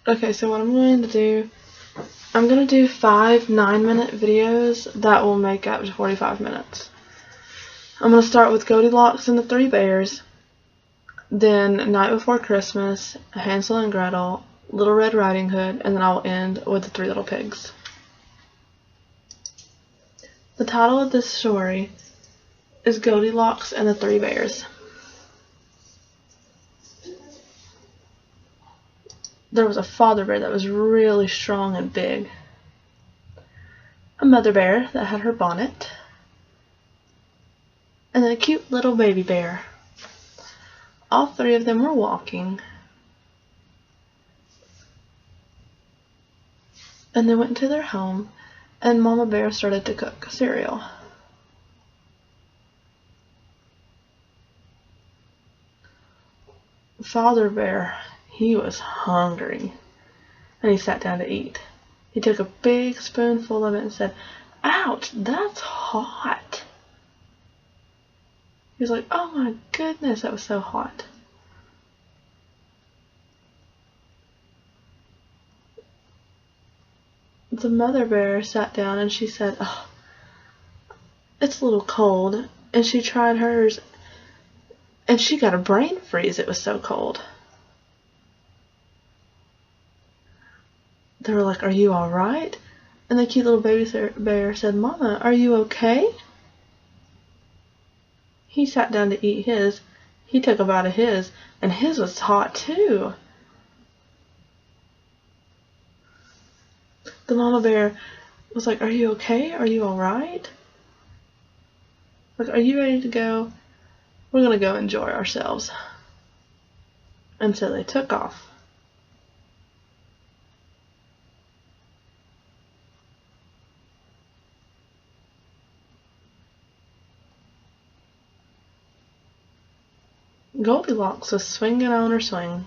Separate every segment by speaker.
Speaker 1: Okay, so what I'm going to do, I'm going to do 5 9-minute videos that will make up to 45 minutes. I'm going to start with Goldilocks and the Three Bears, then Night Before Christmas, Hansel and Gretel, Little Red Riding Hood, and then I'll end with the Three Little Pigs. The title of this story is Goldilocks and the Three Bears. There was a father bear that was really strong and big, a mother bear that had her bonnet, and then a cute little baby bear. All three of them were walking, and they went to their home, and Mama Bear started to cook cereal. Father Bear, he was hungry, and he sat down to eat. He took a big spoonful of it and said, "Ouch, that's hot." He was like, "Oh my goodness, that was so hot." The mother bear sat down and she said, "Oh, it's a little cold." And she tried hers, and she got a brain freeze. It was so cold. They were like, "Are you all right?" And the cute little baby bear said, "Mama, are you okay?" He sat down to eat his. He took a bite of his, and his was hot too. The mama bear was like, "Are you okay? Are you all right? Like, are you ready to go? We're gonna go enjoy ourselves." And so they took off. Goldilocks was swinging on her swing.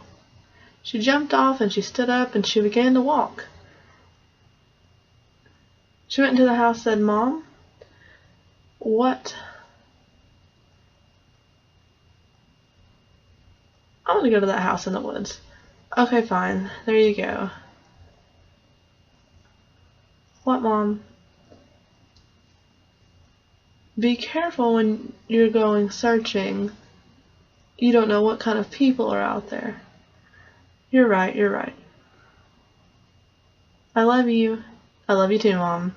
Speaker 1: She jumped off and she stood up and she began to walk. She went into the house and said, "Mom, what? I want to go to that house in the woods." "Okay, fine. There you go." "What, Mom?" "Be careful when you're going searching. You don't know what kind of people are out there." You're right, you're right." "I love you." "I love you too, Mom."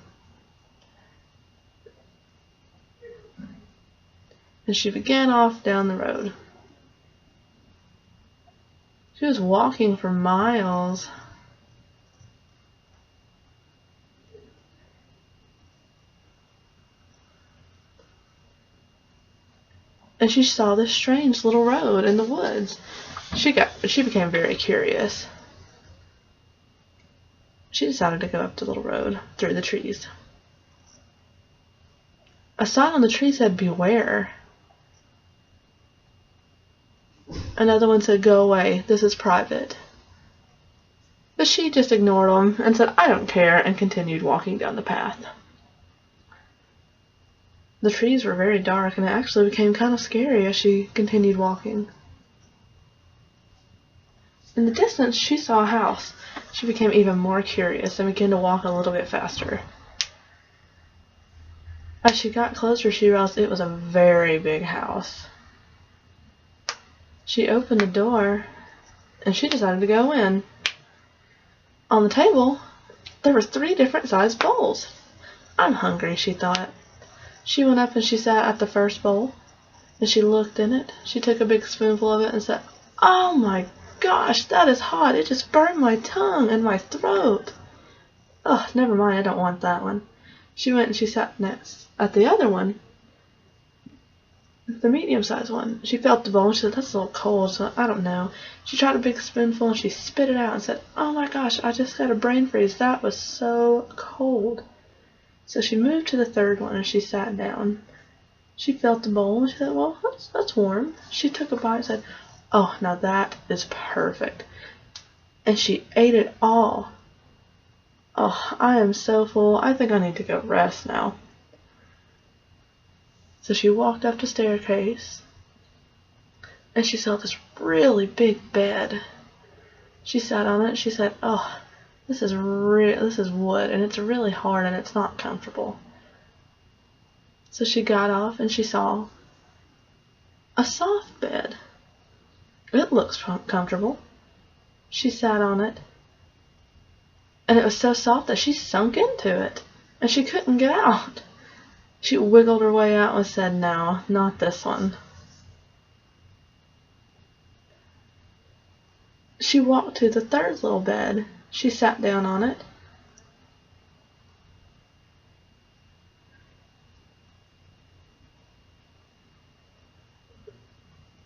Speaker 1: And she began off down the road. She was walking for miles. And she saw this strange little road in the woods. She became very curious. She decided to go up the little road through the trees. A sign on the tree said, "Beware." Another one said, "Go away, this is private." But she just ignored them and said, "I don't care," and continued walking down the path. The trees were very dark, and it actually became kind of scary as she continued walking. In the distance, she saw a house. She became even more curious and began to walk a little bit faster. As she got closer, she realized it was a very big house. She opened the door, and she decided to go in. On the table, there were 3 different sized bowls. "I'm hungry," she thought. She went up and she sat at the first bowl, and she looked in it. She took a big spoonful of it and said, "Oh my gosh, that is hot. It just burned my tongue and my throat. Oh, never mind, I don't want that one." She went and she sat next at the other one, the medium-sized one. She felt the bowl and she said, "That's a little cold, so I don't know." She tried a big spoonful and she spit it out and said, "Oh my gosh, I just got a brain freeze. That was so cold." So she moved to the third one and she sat down. She felt the bowl and she said, "Well, that's warm." She took a bite and said, "Oh, now that is perfect." And she ate it all. "Oh, I am so full. I think I need to go rest now." So she walked up the staircase, and she saw this really big bed. She sat on it. She said, "Oh, this is wood, and it's really hard, and it's not comfortable." So she got off, and she saw a soft bed. It looks comfortable. She sat on it, and it was so soft that she sunk into it, and she couldn't get out. She wiggled her way out and said, "No, not this one." She walked to the third little bed. She sat down on it.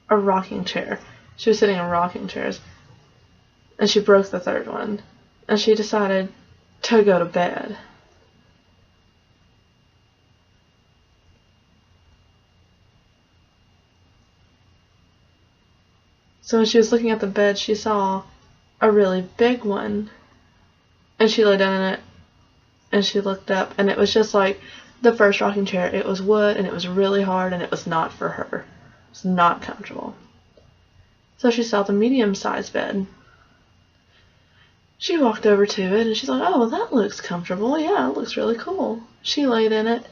Speaker 1: A rocking chair. She was sitting in rocking chairs, and she broke the third one, and she decided to go to bed. So when she was looking at the bed, she saw a really big one, and she lay down in it, and she looked up, and it was just like the first rocking chair. It was wood, and it was really hard, and it was not for her. It was not comfortable. So she saw the medium-sized bed. She walked over to it, and she's like, "Oh, that looks comfortable. Yeah, it looks really cool." She laid in it,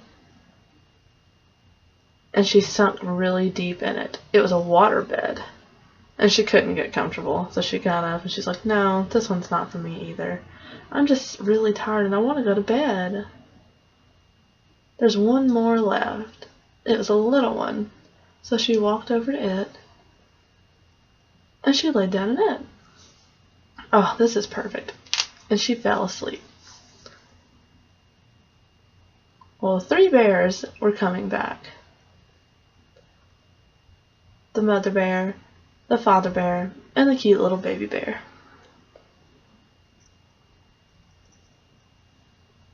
Speaker 1: and she sunk really deep in it. It was a water bed, and she couldn't get comfortable. So she got up, and she's like, "No, this one's not for me either. I'm just really tired, and I want to go to bed." There's one more left. It was a little one. So she walked over to it, and she laid down in it. "Oh, this is perfect." And she fell asleep. Well, 3 bears were coming back. The mother bear, the father bear, and the cute little baby bear.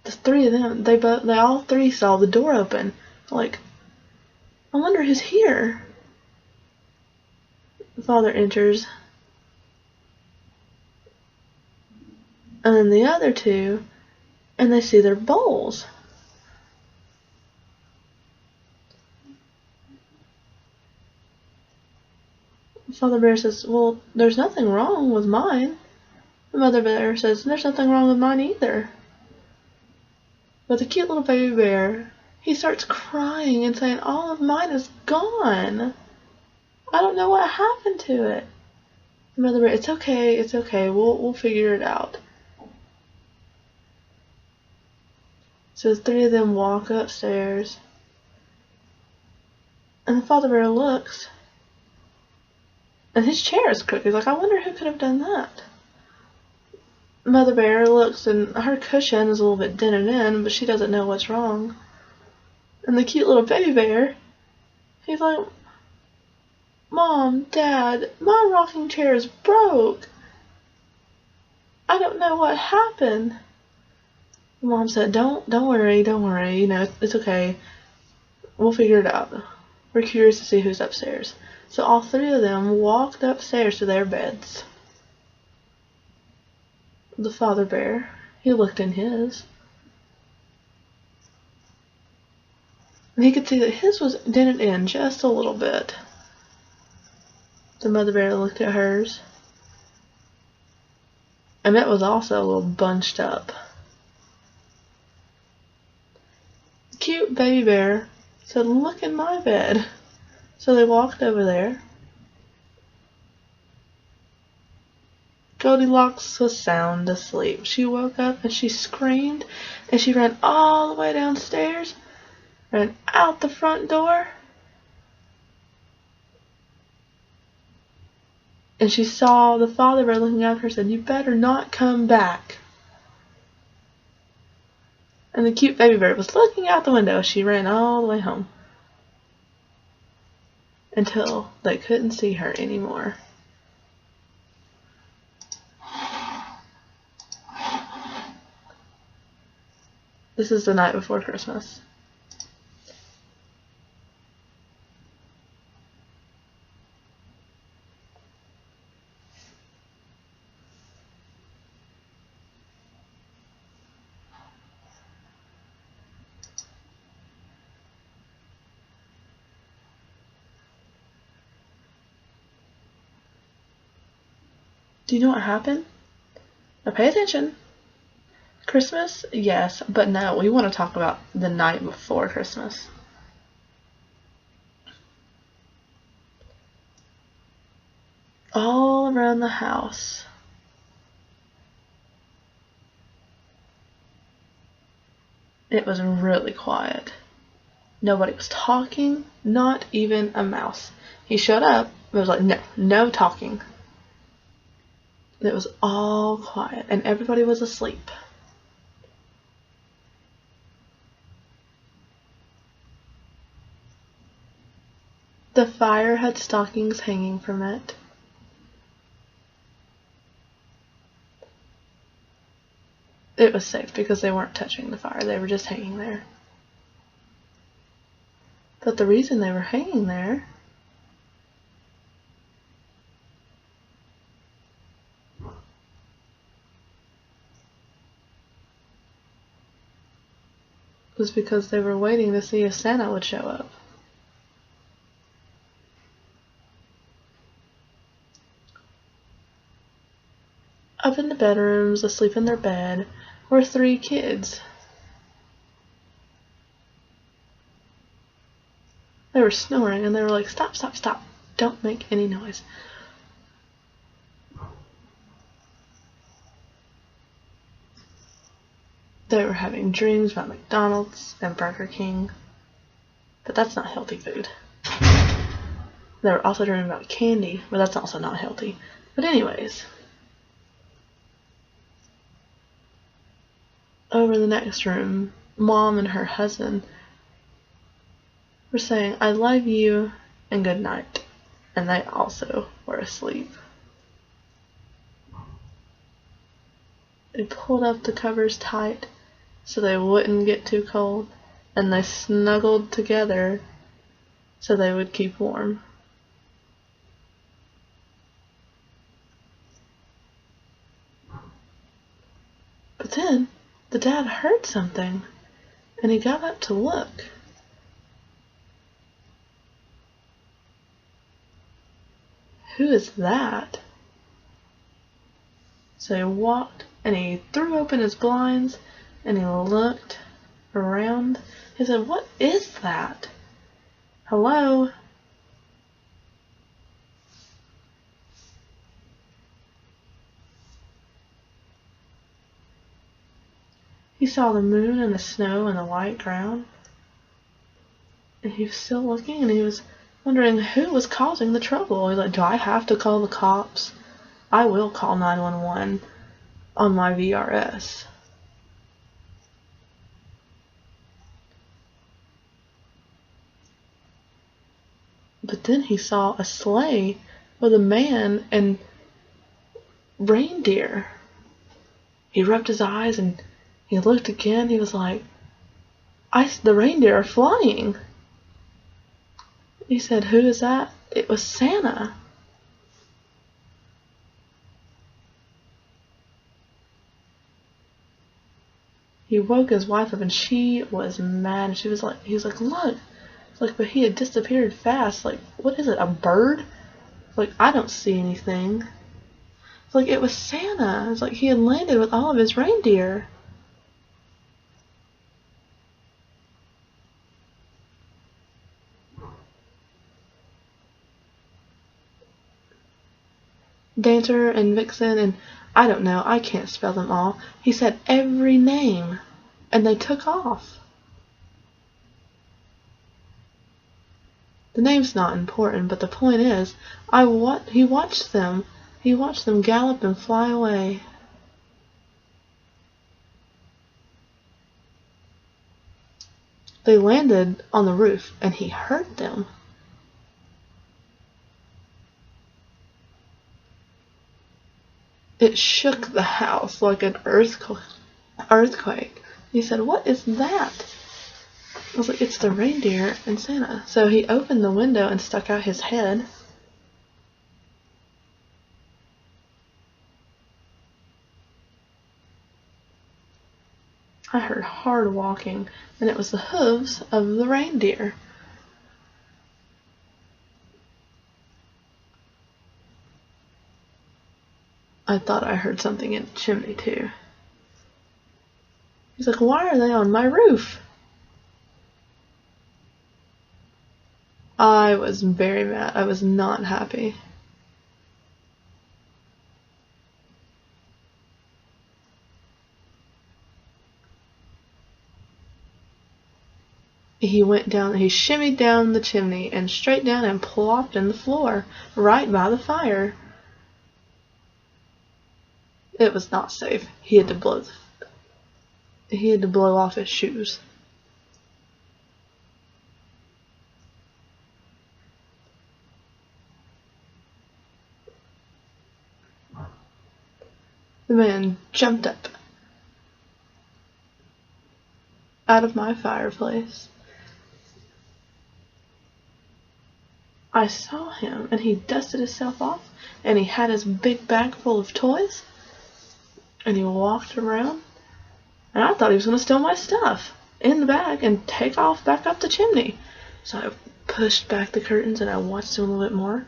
Speaker 1: The 3 of them, they all 3 saw the door open. Like, I wonder who's here. The father enters, and then the other 2, and they see their bowls. The father bear says, "Well, there's nothing wrong with mine." The mother bear says, "There's nothing wrong with mine either." But the cute little baby bear, he starts crying and saying, "All of mine is gone. I don't know what happened to it." The mother bear, "It's okay, we'll figure it out." So the 3 of them walk upstairs, and the father bear looks, and his chair is crooked. He's like, "I wonder who could have done that." Mother bear looks, and her cushion is a little bit dented in, but she doesn't know what's wrong. And the cute little baby bear, he's like, "Mom, Dad, my rocking chair is broke. I don't know what happened." Mom said, don't worry, you know, it's okay. We'll figure it out. We're curious to see who's upstairs." So all 3 of them walked upstairs to their beds. The father bear, he looked in his, and he could see that his was dented in just a little bit. The mother bear looked at hers, and it was also a little bunched up. The cute baby bear said, "Look in my bed." So they walked over there. Goldilocks was sound asleep. She woke up and she screamed, and she ran all the way downstairs, ran out the front door, and she saw the father bear looking after her and said, "You better not come back." And the cute baby bear was looking out the window. She ran all the way home until they couldn't see her anymore. This is the night before Christmas. Do you know what happened? Now pay attention. Christmas, yes, but no, we want to talk about the night before Christmas. All around the house, it was really quiet. Nobody was talking, not even a mouse. He showed up, but was like, no talking. It was all quiet, and everybody was asleep. The fire had stockings hanging from it. It was safe because they weren't touching the fire, they were just hanging there. But the reason they were hanging there was because they were waiting to see if Santa would show up. Up in the bedrooms, asleep in their bed, were 3 kids. They were snoring and they were like, stop, stop, stop. Don't make any noise. They were having dreams about McDonald's and Burger King, but that's not healthy food. They were also dreaming about candy, but that's also not healthy. But anyways, over in the next room, Mom and her husband were saying, I love you and good night. And they also were asleep. They pulled up the covers tight so they wouldn't get too cold, and they snuggled together so they would keep warm. But then the dad heard something, and he got up to look. Who is that? So he walked and he threw open his blinds and he looked around. He said, what is that? Hello? He saw the moon and the snow and the white ground. And he was still looking and he was wondering who was causing the trouble. He's like, do I have to call the cops? I will call 911 on my VRS. But then he saw a sleigh with a man and reindeer. He rubbed his eyes and he looked again. He was like, the reindeer are flying. He said, who is that? It was Santa. He woke his wife up and she was mad. He was like, look. Like, but he had disappeared fast. Like, what is it, a bird? Like, I don't see anything. It's like, it was Santa. It's like he had landed with all of his reindeer. Dancer and Vixen and I don't know, I can't spell them all. He said every name and they took off. The name's not important, but the point is, he watched them gallop and fly away. They landed on the roof and he heard them. It shook the house like an earthquake. He said, what is that? I was like, it's the reindeer and Santa. So he opened the window and stuck out his head. I heard hard walking, and it was the hooves of the reindeer. I thought I heard something in the chimney too. He's like, why are they on my roof? I was very mad. I was not happy. He went down, he shimmied down the chimney and straight down and plopped in the floor, right by the fire. It was not safe. He had to blow off his shoes. The man jumped up out of my fireplace. I saw him, and he dusted himself off, and he had his big bag full of toys, and he walked around, and I thought he was going to steal my stuff in the bag and take off back up the chimney. So I pushed back the curtains and I watched him a little bit more.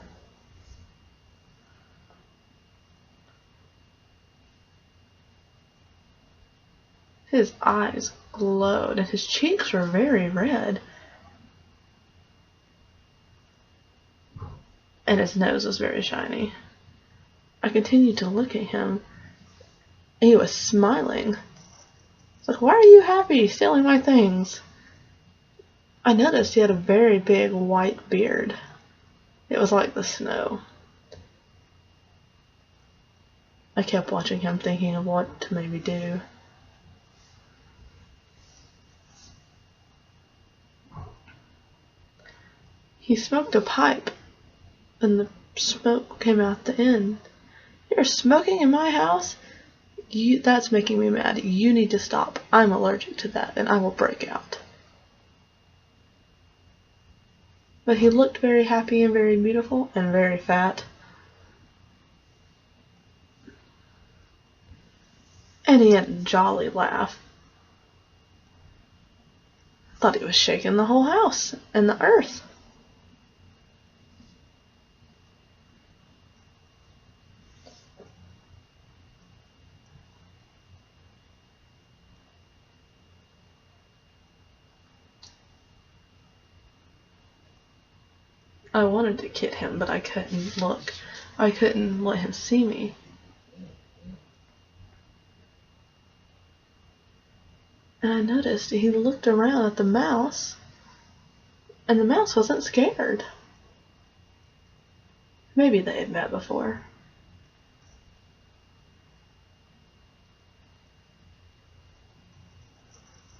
Speaker 1: His eyes glowed and his cheeks were very red. And his nose was very shiny. I continued to look at him. He was smiling. It's like, why are you happy stealing my things? I noticed he had a very big white beard. It was like the snow. I kept watching him, thinking of what to maybe do. He smoked a pipe, and the smoke came out the end. You're smoking in my house? That's making me mad. You need to stop. I'm allergic to that, and I will break out. But he looked very happy and very beautiful and very fat. And he had a jolly laugh. I thought he was shaking the whole house and the earth. I wanted to kid him, but I couldn't look. I couldn't let him see me. And I noticed he looked around at the mouse, and the mouse wasn't scared. Maybe they had met before.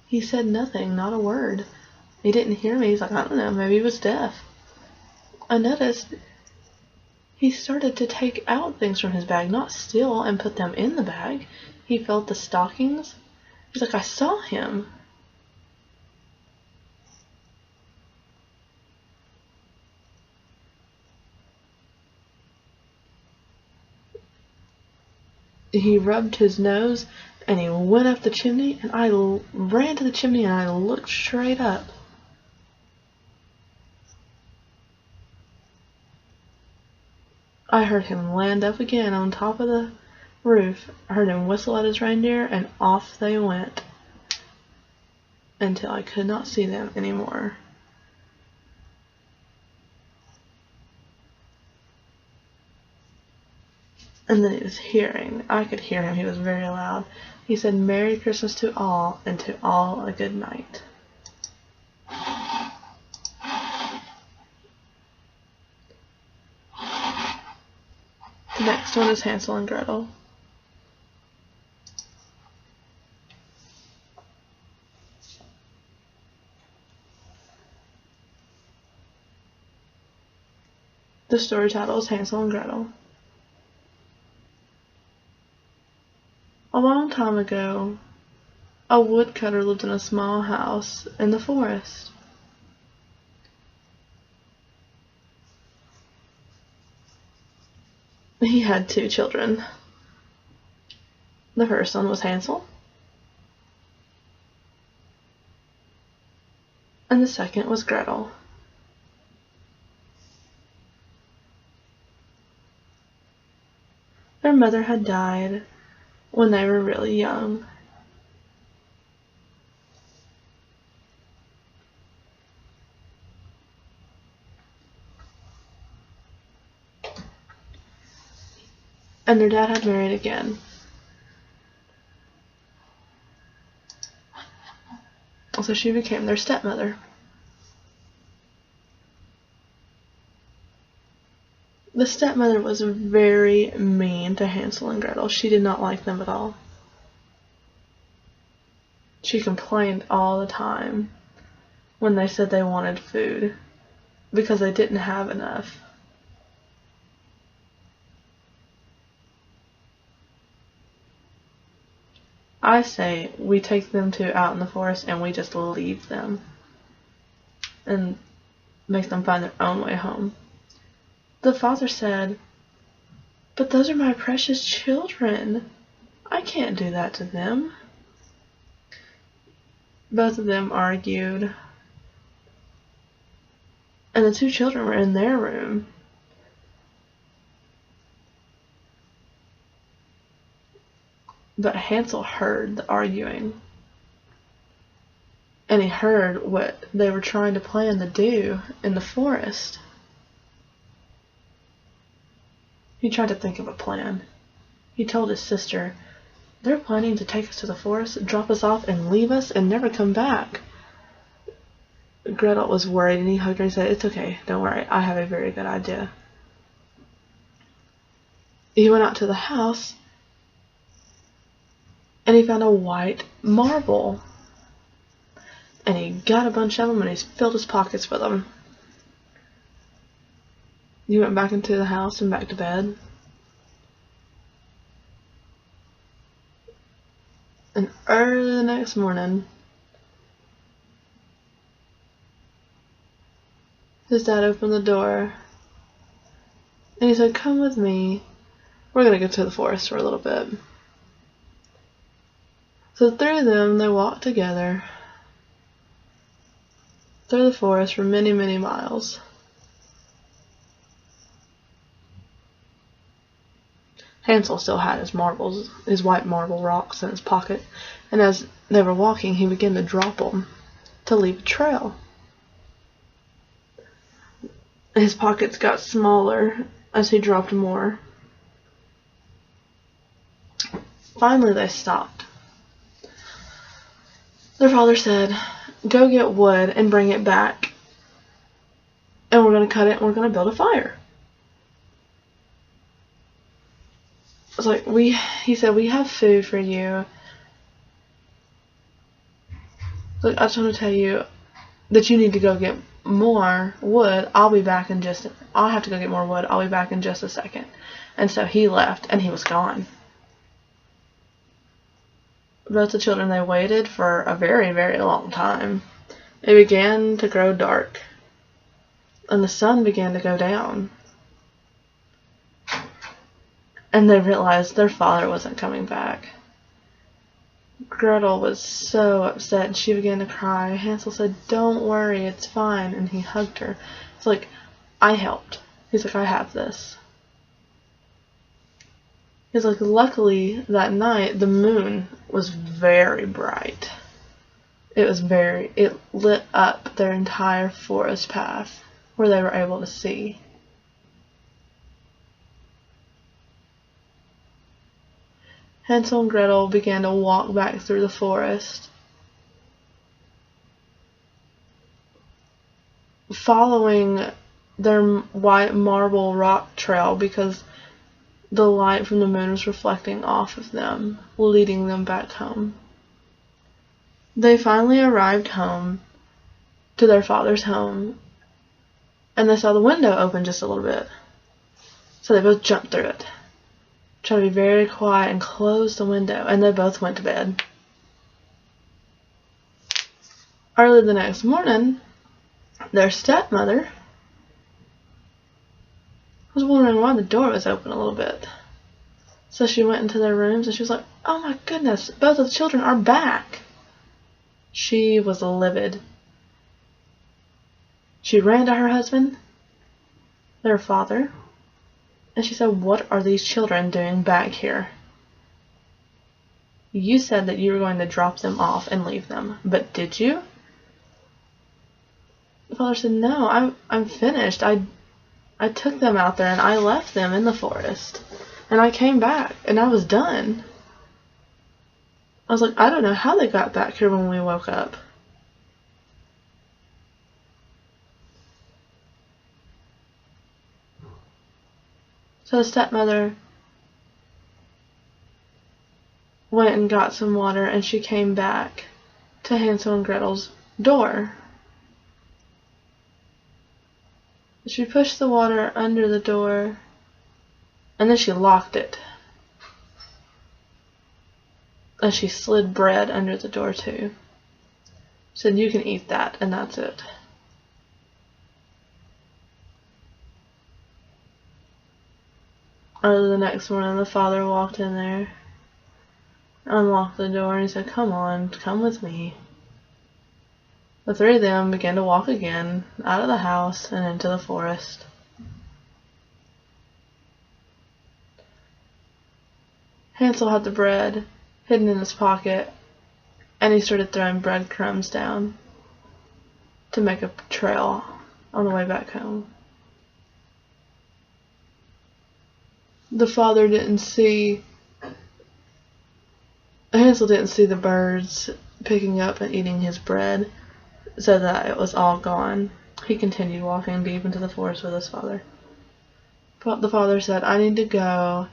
Speaker 1: He said nothing, not a word. He didn't hear me. He's like, I don't know, maybe he was deaf. I noticed he started to take out things from his bag, not steal and put them in the bag. He felt the stockings. He's like, I saw him. He rubbed his nose and he went up the chimney, and I ran to the chimney and I looked straight up. I heard him land up again on top of the roof. I heard him whistle at his reindeer, and off they went until I could not see them anymore. And then I could hear him, he was very loud. He said, Merry Christmas to all, and to all a good night. The next one is Hansel and Gretel. The story title is Hansel and Gretel. A long time ago, a woodcutter lived in a small house in the forest. He had 2 children. The first one was Hansel, and the second was Gretel. Their their mother had died when they were really young. And their dad had married again. So she became their stepmother. The stepmother was very mean to Hansel and Gretel. She did not like them at all. She complained all the time when they said they wanted food because they didn't have enough. I say we take them out in the forest and we just leave them and make them find their own way home. The father said, "But those are my precious children. I can't do that to them." Both of them argued, and the two children were in their room. But Hansel heard the arguing, and he heard what they were trying to plan to do in the forest. He tried to think of a plan. He told his sister, "They're planning to take us to the forest, drop us off, and leave us and never come back." Gretel was worried, and he hugged her and said, "It's okay, don't worry, I have a very good idea." He went out to the house, and he found a white marble. And he got a bunch of them, and he filled his pockets with them. He went back into the house and back to bed. And early the next morning, his dad opened the door, and he said, "Come with me. We're going to go to the forest for a little bit." So the three of them, they walked together through the forest for many, many miles. Hansel still had his marbles, his white marble rocks in his pocket, and as they were walking, he began to drop them to leave a trail. His pockets got smaller as he dropped more. Finally, they stopped. Their father said, "Go get wood and bring it back, and we're going to cut it and we're going to build a fire." It's like, he said, "We have food for you. Look, I just want to tell you that you need to go get more wood. I'll have to go get more wood. I'll be back in just a second." And so he left, and he was gone. Both the children, they waited for a very, very long time. It began to grow dark, and the sun began to go down. And they realized their father wasn't coming back. Gretel was so upset, and she began to cry. Hansel said, "Don't worry, it's fine," and he hugged her. It's like, "I helped." He's like, "I have this." He's like, luckily that night the moon was very bright. It lit up their entire forest path where they were able to see. Hansel and Gretel began to walk back through the forest, following their white marble rock trail because the light from the moon was reflecting off of them, leading them back home. They finally arrived home, to their father's home, and they saw the window open just a little bit. So they both jumped through it, tried to be very quiet, and closed the window, and they both went to bed. Early the next morning, their stepmother was wondering why the door was open a little bit. So she went into their rooms, and she was like, "Oh my goodness, both of the children are back." She was livid. She ran to her husband, their father, And she said, "What are these children doing back here? You said that you were going to drop them off and leave them, but did you?" The father said, "No, I'm finished. I took them out there and I left them in the forest. And I came back and I was done." I was like, "I don't know how they got back here when we woke up." So the stepmother went and got some water, and she came back to Hansel and Gretel's door. She pushed the water under the door, and then she locked it. And she slid bread under the door too. Said, "You can eat that, and that's it." Early the next morning, the father walked in there, unlocked the door, and he said, "Come on, come with me." The three of them began to walk again out of the house and into the forest. Hansel had the bread hidden in his pocket, and he started throwing breadcrumbs down to make a trail on the way back home. The father didn't see, Hansel didn't see the birds picking up and eating his bread, so that it was all gone. He continued walking deep into the forest with his father. But the father said, "I need to go."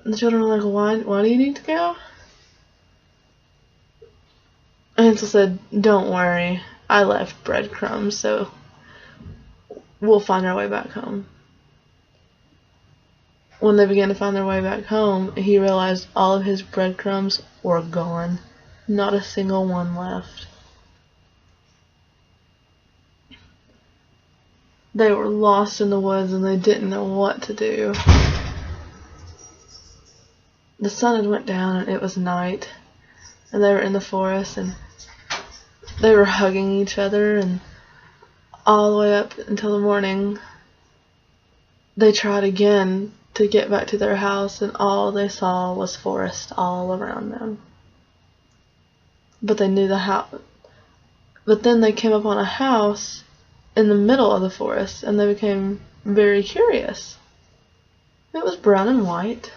Speaker 1: And the children were like, Why do you need to go?" Hansel said, "Don't worry, I left breadcrumbs, so we'll find our way back home." When they began to find their way back home, he realized all of his breadcrumbs were gone. Not a single one left. They were lost in the woods and they didn't know what to do. The sun had went down and it was night, and they were in the forest and they were hugging each other, and all the way up until the morning they tried again to get back to their house, and all they saw was forest all around them. But they knew the house. But then they came upon a house in the middle of the forest, and they became very curious. It was brown and white.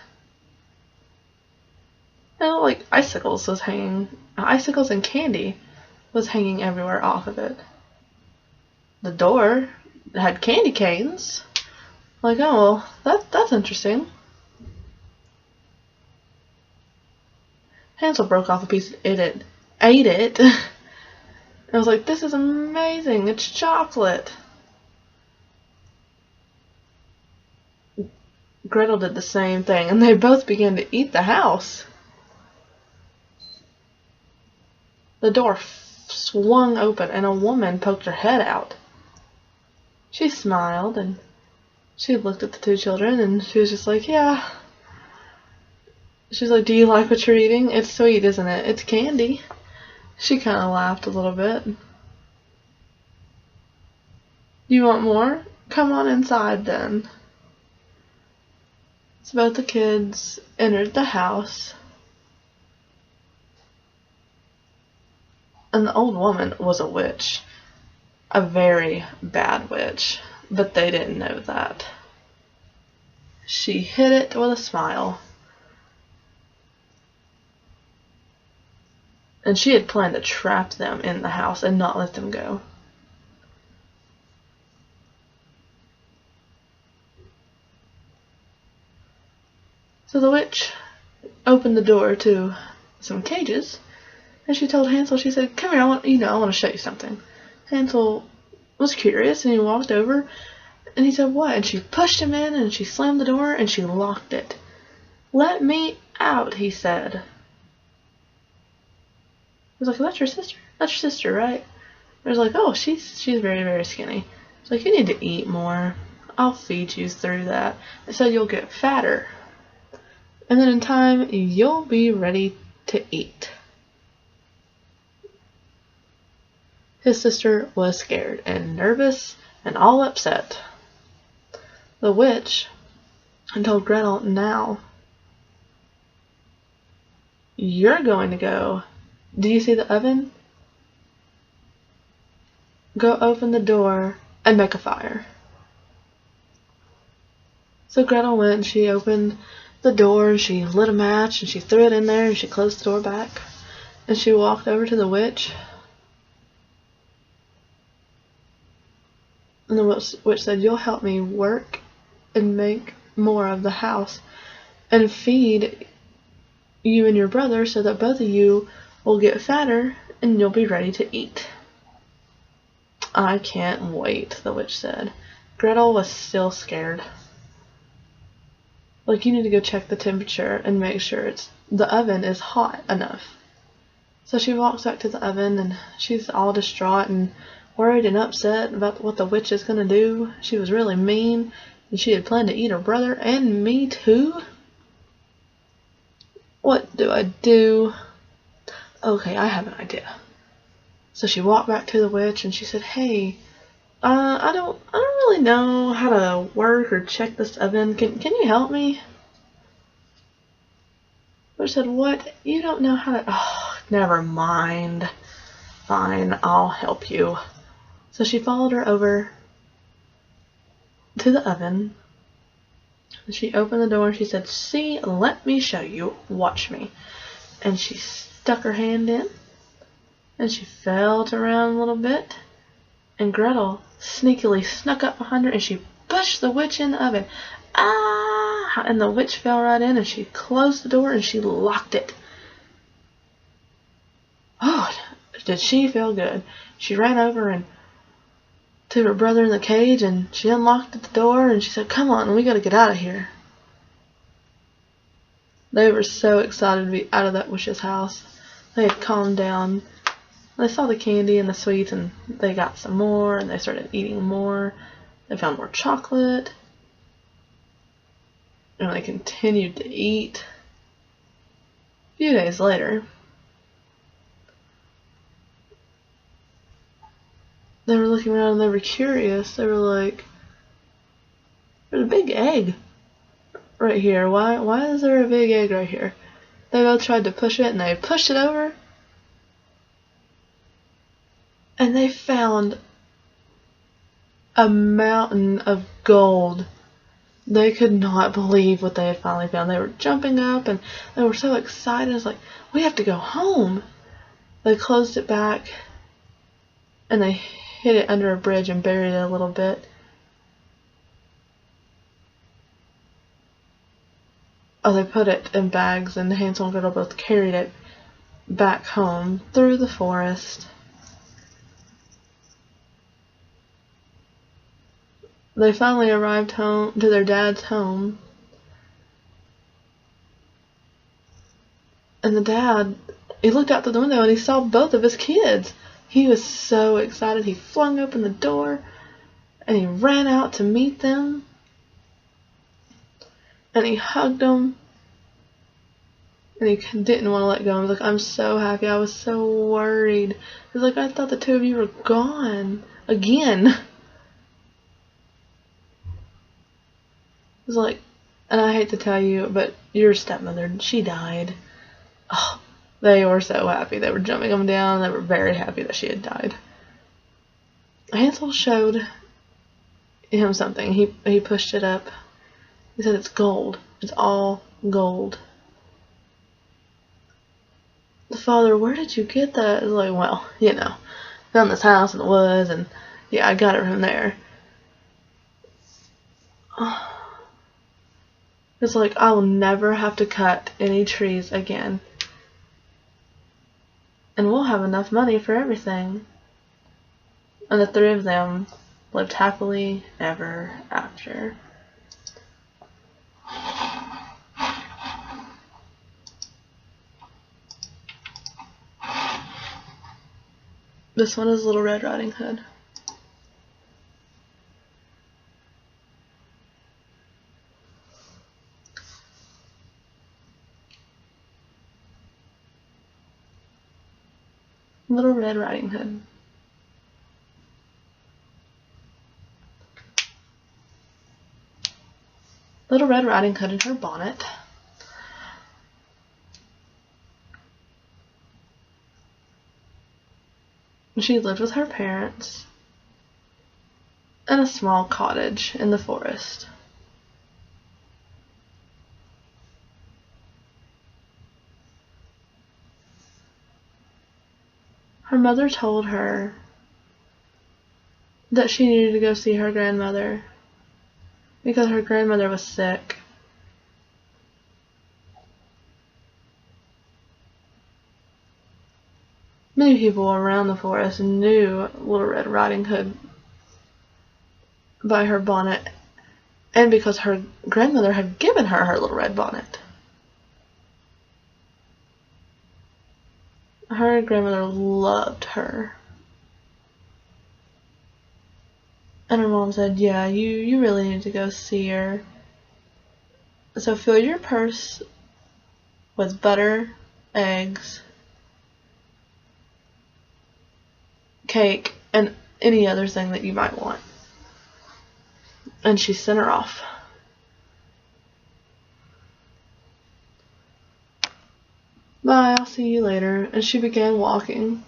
Speaker 1: And like icicles and candy was hanging everywhere off of it. The door had candy canes. Like, oh well, that's interesting. Hansel broke off a piece and ate it. I was like, "This is amazing, it's chocolate." Gretel did the same thing, and they both began to eat the house. The door swung open, and a woman poked her head out. She smiled, and she looked at the two children, and she was just like, "Yeah." She's like, "Do you like what you're eating? It's sweet, isn't it? It's candy." She kind of laughed a little bit. "You want more? Come on inside then." So both the kids entered the house, and the old woman was a witch. A very bad witch, but they didn't know that. She hid it with a smile. And she had planned to trap them in the house and not let them go. So the witch opened the door to some cages, and she told Hansel, she said, "Come here, I want to show you something." Hansel was curious, and he walked over, and he said, "What?" And she pushed him in, and she slammed the door, and she locked it. "Let me out," he said. He was like, "That's your sister? That's your sister, right?" I was like, "Oh, she's very, very skinny." It's like, "You need to eat more. I'll feed you through that. So you'll get fatter. And then in time, you'll be ready to eat." His sister was scared and nervous and all upset. the witch and told Gretel, now you're going to go. Do you see the oven? Go open the door and make a fire. So Gretel went and she opened the door and she lit a match and she threw it in there and she closed the door back. And she walked over to the witch. And the witch said, you'll help me work and make more of the house and feed you and your brother so that both of you will get fatter and you'll be ready to eat. I can't wait, the witch said. Gretel was still scared. Like, you need to go check the temperature and make sure the oven is hot enough. So she walks back to the oven and she's all distraught and worried and upset about what the witch is going to do. She was really mean and she had planned to eat her brother and me too. What do I do? Okay, I have an idea. So she walked back to the witch and she said, hey, I don't really know how to work or check this oven. Can you help me? Witch said, what? You don't know how to... Oh, never mind. Fine, I'll help you. So she followed her over to the oven. She opened the door and she said, see, let me show you. Watch me. And she stuck her hand in. And she felt around a little bit. And Gretel sneakily snuck up behind her and she pushed the witch in the oven. Ah! And the witch fell right in and she closed the door and she locked it. Oh, did she feel good. She ran over and to her brother in the cage and she unlocked the door and she said, come on, we gotta get out of here. They were so excited to be out of that witch's house. They had calmed down. They saw the candy and the sweets and they got some more and they started eating more. They found more chocolate. And they continued to eat. A few days later, they were looking around and they were curious. They were like, there's a big egg right here. Why is there a big egg right here? They both tried to push it and they pushed it over. And they found a mountain of gold. They could not believe what they had finally found. They were jumping up and they were so excited. It's like, we have to go home. They closed it back and they hid it under a bridge and buried it a little bit. Oh, they put it in bags and Hansel and Gretel both carried it back home through the forest. They finally arrived home to their dad's home. And the dad, he looked out through the window and he saw both of his kids. He was so excited. He flung open the door and he ran out to meet them. And he hugged them. And he didn't want to let go. He was like, I'm so happy. I was so worried. He was like, I thought the two of you were gone. Again. It was like, and I hate to tell you, but your stepmother, she died. Oh, they were so happy. They were jumping them down. They were very happy that she had died. Hansel showed him something. He pushed it up. He said, it's gold. It's all gold. The father, where did you get that? I was like, well, you know, found this house in the woods, and yeah, I got it from there. Oh. It's like, I will never have to cut any trees again. And we'll have enough money for everything. And the three of them lived happily ever after. This one is Little Red Riding Hood. Little Red Riding Hood. Little Red Riding Hood in her bonnet. She lived with her parents in a small cottage in the forest. Her mother told her that she needed to go see her grandmother because her grandmother was sick. Many people around the forest knew Little Red Riding Hood by her bonnet and because her grandmother had given her her little red bonnet. Her grandmother loved her. And her mom said, yeah, you really need to go see her. So fill your purse with butter, eggs, cake, and any other thing that you might want. And she sent her off. Bye, I'll see you later. And she began walking.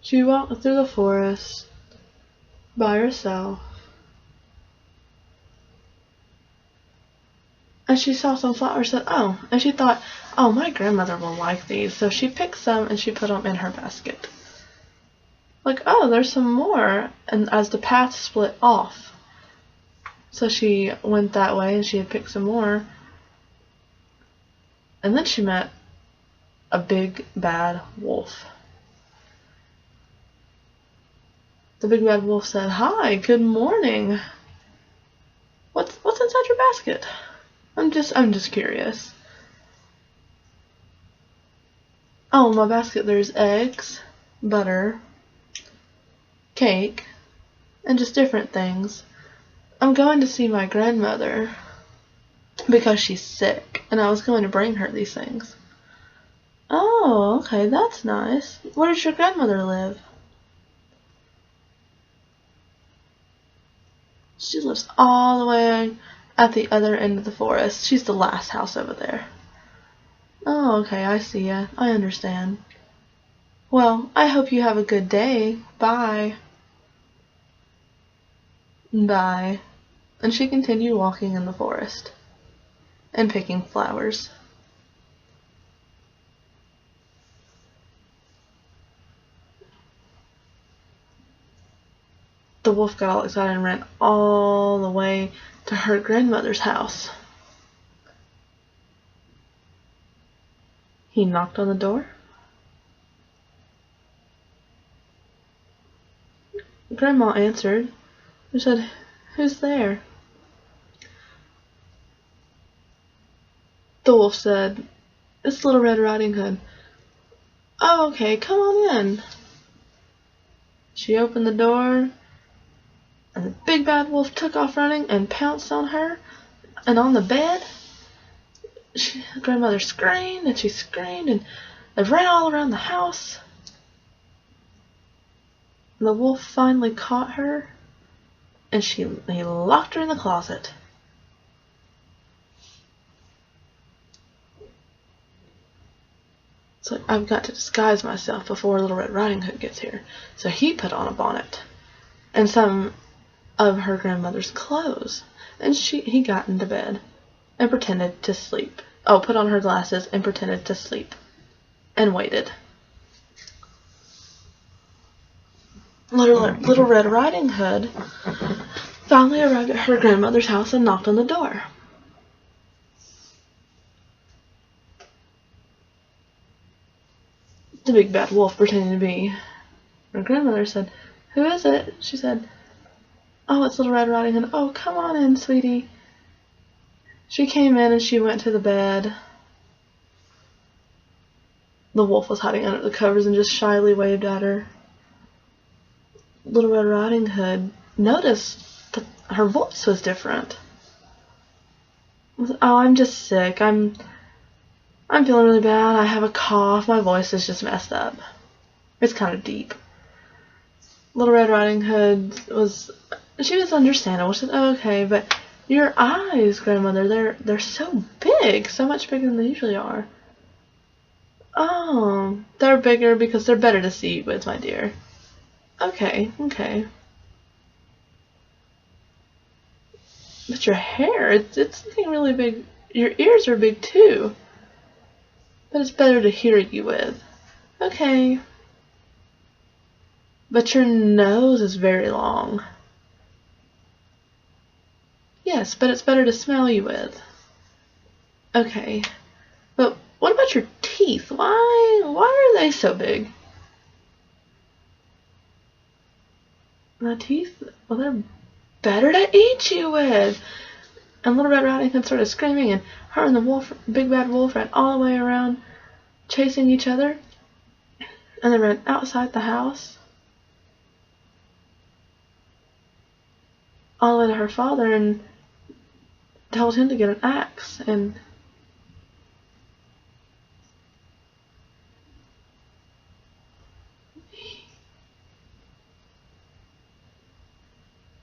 Speaker 1: She walked through the forest by herself. And she saw some flowers and and she thought, oh, my grandmother will like these. So she picked some and she put them in her basket. Like, oh, there's some more. And as the path split off. So she went that way and she had picked some more. And then she met a big bad wolf. The big bad wolf said, hi, good morning. What's inside your basket? I'm just curious. Oh, in my basket there's eggs, butter, cake, and just different things. I'm going to see my grandmother because she's sick, and I was going to bring her these things. Oh, okay, that's nice. Where does your grandmother live? She lives all the way at the other end of the forest. She's the last house over there. Oh, okay, I see ya. I understand. Well, I hope you have a good day. Bye. Bye. And she continued walking in the forest and picking flowers. The wolf got all excited and ran all the way to her grandmother's house. He knocked on the door. Grandma answered and said, who's there? The wolf said, it's Little Red Riding Hood. Oh, okay, come on in. She opened the door, and the big bad wolf took off running and pounced on her, and on the bed. Grandmother screamed, and she screamed, and they ran all around the house. And the wolf finally caught her, and he locked her in the closet. So I've got to disguise myself before Little Red Riding Hood gets here. So he put on a bonnet and some of her grandmother's clothes, and he got into bed and pretended to sleep. Oh, put on her glasses and pretended to sleep and waited. Little Red Riding Hood finally arrived at her grandmother's house and knocked on the door. The big bad wolf, pretending to be her grandmother, said, who is it? She said, oh, it's Little Red Riding Hood. Oh, come on in, sweetie. She came in and she went to the bed. The wolf was hiding under the covers and just shyly waved at her. Little Red Riding Hood noticed that her voice was different. Oh, I'm just sick. I'm feeling really bad. I have a cough. My voice is just messed up. It's kind of deep. Little Red Riding Hood was She was understandable. She said, oh, okay, but your eyes, grandmother, they're so big, so much bigger than they usually are. Oh, they're bigger because they're better to see with, my dear. Okay, okay. But your hair, it's looking really big. Your ears are big too. But it's better to hear you with. Okay. But your nose is very long. Yes, but it's better to smell you with. Okay. But what about your teeth? Why are they so big? My teeth, well, they're better to eat you with. And Little Red Riding Hood started screaming, and her and the wolf, big bad wolf, ran all the way around, chasing each other. And they ran outside the house, all the way to her father, and told him to get an axe. And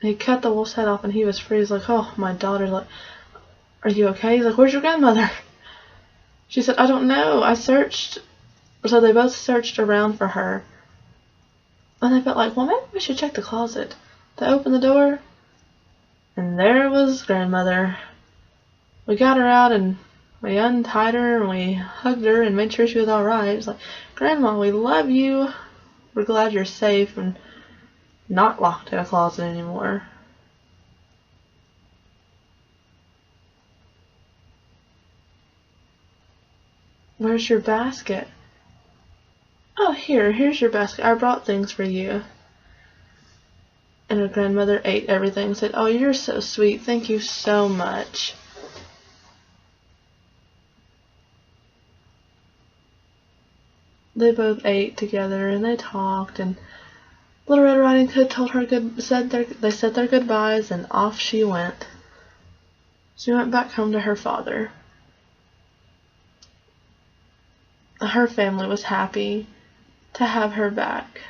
Speaker 1: he cut the wolf's head off, and he was free. He's like, oh, my daughter's like, are you okay? He's like, where's your grandmother? She said, I don't know. I searched. So they both searched around for her. And they felt like, well, maybe we should check the closet. They opened the door, and there was grandmother. We got her out, and we untied her, and we hugged her and made sure she was alright. It was like, Grandma, we love you. We're glad you're safe and not locked in a closet anymore. Where's your basket? Oh, here's your basket. I brought things for you. And her grandmother ate everything and said, oh, you're so sweet. Thank you so much. They both ate together and they talked, and Little Red Riding Hood told her they said their goodbyes, and off she went. She went back home to her father. Her family was happy to have her back.